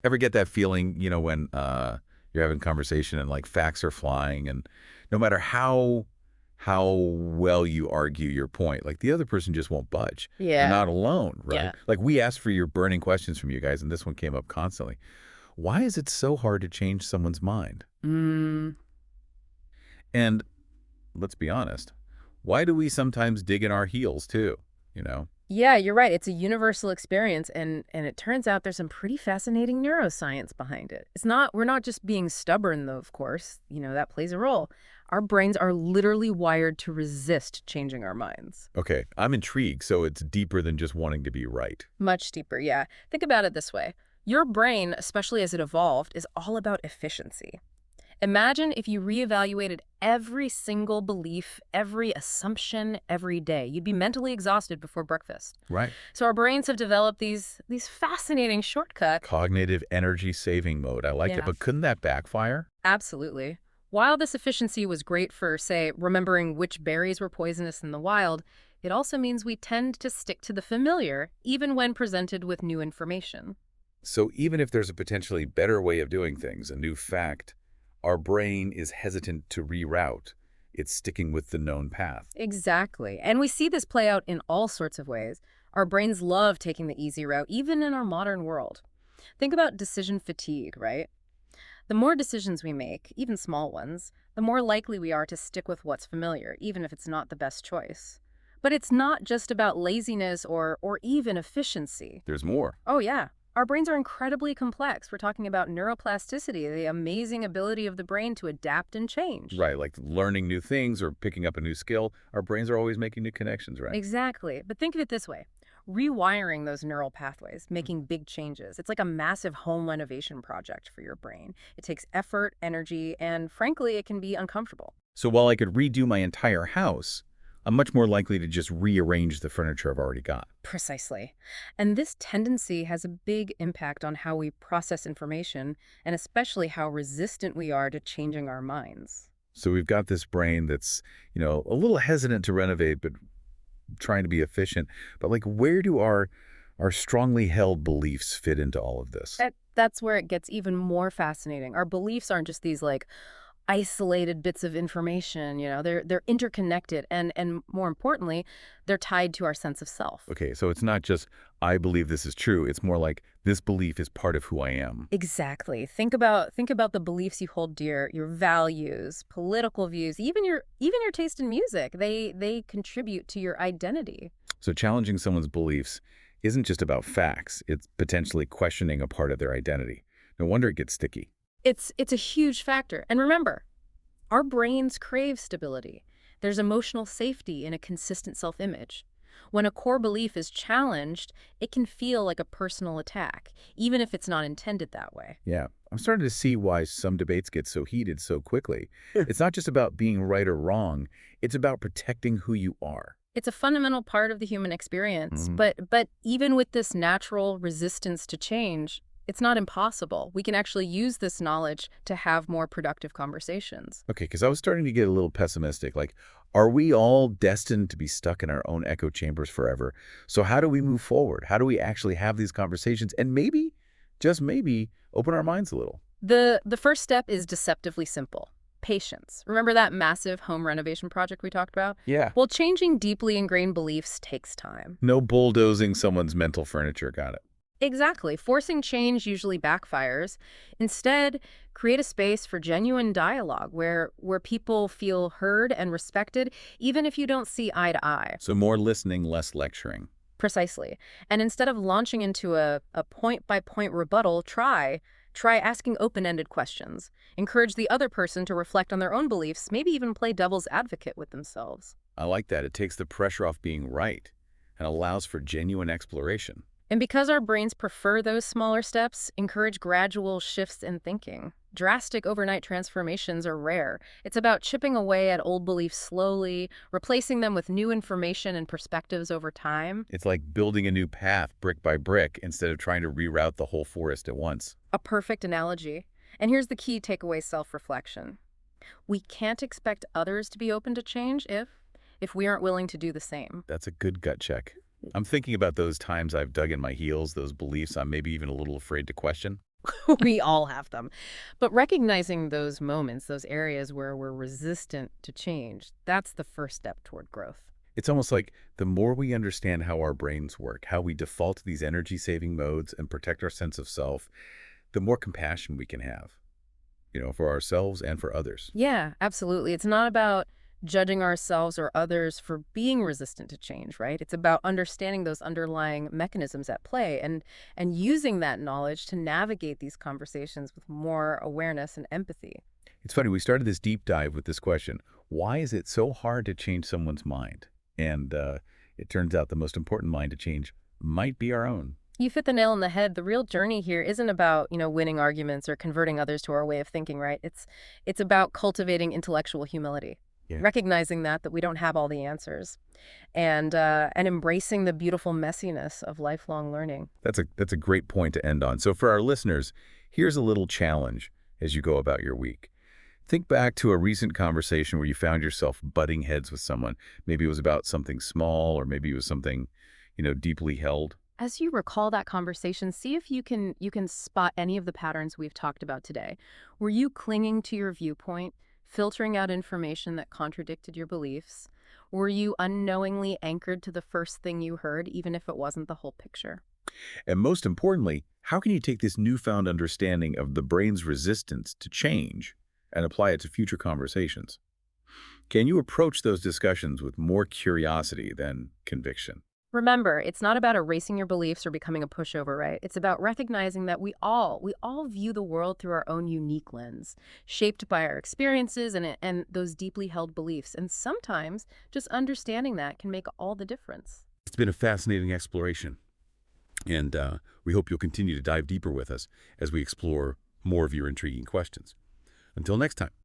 Ever get that feeling, when you're having conversation and like facts are flying, and no matter how well you argue your point, like the other person just won't budge. You're Yeah. not alone, Yeah. right? Like we asked for your burning questions from you guys, and this one came up constantly. Why is it so hard to change someone's mind? Mm. And let's be honest, why do we sometimes dig in our heels too? You know? Yeah, you're right. It's a universal experience, and it turns out there's some pretty fascinating neuroscience behind it. We're not just being stubborn though, of course. That plays a role. Our brains are literally wired to resist changing our minds. Okay, I'm intrigued. So it's deeper than just wanting to be right. Much deeper, yeah. Think about it this way. Your brain, especially as it evolved, is all about efficiency. Imagine if you reevaluated every single belief, every assumption, every day. You'd be mentally exhausted before breakfast. Right. So our brains have developed these fascinating shortcuts. Cognitive energy saving mode. I like it. Yeah, But couldn't that backfire? absolutely. While this efficiency was great for, say, remembering which berries were poisonous in the wild, it also means we tend to stick to the familiar, even when presented with new information. So even if there's a potentially better way of doing things, a new fact, our brain is hesitant to reroute. It's sticking with the known path. Exactly. And we see this play out in all sorts of ways. Our brains love taking the easy route, even in our modern world. Think about decision fatigue, right? The more decisions we make, even small ones, the more likely we are to stick with what's familiar, even if it's not the best choice. But it's not just about laziness or even efficiency. There's more. Oh, yeah. Our brains are incredibly complex. We're talking about neuroplasticity, the amazing ability of the brain to adapt and change. Right, like learning new things or picking up a new skill. Our brains are always making new connections, right? Exactly. But think of it this way. Rewiring those neural pathways, making big changes. It's like a massive home renovation project for your brain. It takes effort, energy, and frankly, it can be uncomfortable. So while I could redo my entire house, I'm much more likely to just rearrange the furniture I've already got. Precisely. And this tendency has a big impact on how we process information and especially how resistant we are to changing our minds. So we've got this brain that's, a little hesitant to renovate, but trying to be efficient. But like, where do our strongly held beliefs fit into all of this? That's where it gets even more fascinating. Our beliefs aren't just these like isolated bits of information, they're interconnected and more importantly, they're tied to our sense of self. Okay, so it's not just, I believe this is true. It's more like this belief is part of who I am. Exactly. Think about the beliefs you hold dear, your values, political views, even your taste in music. They contribute to your identity. So challenging someone's beliefs isn't just about facts. It's potentially questioning a part of their identity. No wonder it gets sticky. It's a huge factor. And remember, our brains crave stability. There's emotional safety in a consistent self-image. When a core belief is challenged, it can feel like a personal attack, even if it's not intended that way. Yeah, I'm starting to see why some debates get so heated so quickly. It's not just about being right or wrong. It's about protecting who you are. It's a fundamental part of the human experience, Mhm. but even with this natural resistance to change, it's not impossible. We can actually use this knowledge to have more productive conversations. Okay, because I was starting to get a little pessimistic. Like, are we all destined to be stuck in our own echo chambers forever? So how do we move forward? How do we actually have these conversations and maybe, just maybe, open our minds a little? The first step is deceptively simple. Patience. Remember that massive home renovation project we talked about? Yeah. Well, changing deeply ingrained beliefs takes time. No bulldozing someone's mental furniture. Got it. Exactly. Forcing change usually backfires. Instead, create a space for genuine dialogue where people feel heard and respected, even if you don't see eye to eye. So more listening, less lecturing. Precisely. And instead of launching into a point-by-point rebuttal, try asking open-ended questions. Encourage the other person to reflect on their own beliefs, maybe even play devil's advocate with themselves. I like that. It takes the pressure off being right and allows for genuine exploration. And because our brains prefer those smaller steps, encourage gradual shifts in thinking. Drastic overnight transformations are rare. It's about chipping away at old beliefs slowly, replacing them with new information and perspectives over time. It's like building a new path brick by brick instead of trying to reroute the whole forest at once. A perfect analogy. And here's the key takeaway: self-reflection. We can't expect others to be open to change if we aren't willing to do the same. That's a good gut check. I'm thinking about those times I've dug in my heels, those beliefs I'm maybe even a little afraid to question. We all have them. But recognizing those moments, those areas where we're resistant to change, that's the first step toward growth. It's almost like the more we understand how our brains work, how we default to these energy-saving modes and protect our sense of self, the more compassion we can have, for ourselves and for others. Yeah, absolutely. It's not about judging ourselves or others for being resistant to change, right? It's about understanding those underlying mechanisms at play and using that knowledge to navigate these conversations with more awareness and empathy. It's funny, we started this deep dive with this question: why is it so hard to change someone's mind? And it turns out the most important mind to change might be our own. You fit the nail on the head. The real journey here isn't about, winning arguments or converting others to our way of thinking, right? It's about cultivating intellectual humility, Yeah. recognizing that we don't have all the answers, and embracing the beautiful messiness of lifelong learning. That's a great point to end on. So for our listeners, here's a little challenge as you go about your week. Think back to a recent conversation where you found yourself butting heads with someone. Maybe it was about something small, or maybe it was something, deeply held. As you recall that conversation, see if you can spot any of the patterns we've talked about today. Were you clinging to your viewpoint, filtering out information that contradicted your beliefs? Were you unknowingly anchored to the first thing you heard, even if it wasn't the whole picture? And most importantly, how can you take this newfound understanding of the brain's resistance to change and apply it to future conversations? Can you approach those discussions with more curiosity than conviction? Remember, it's not about erasing your beliefs or becoming a pushover, right? It's about recognizing that we all view the world through our own unique lens, shaped by our experiences and those deeply held beliefs. And sometimes just understanding that can make all the difference. It's been a fascinating exploration, and we hope you'll continue to dive deeper with us as we explore more of your intriguing questions. Until next time.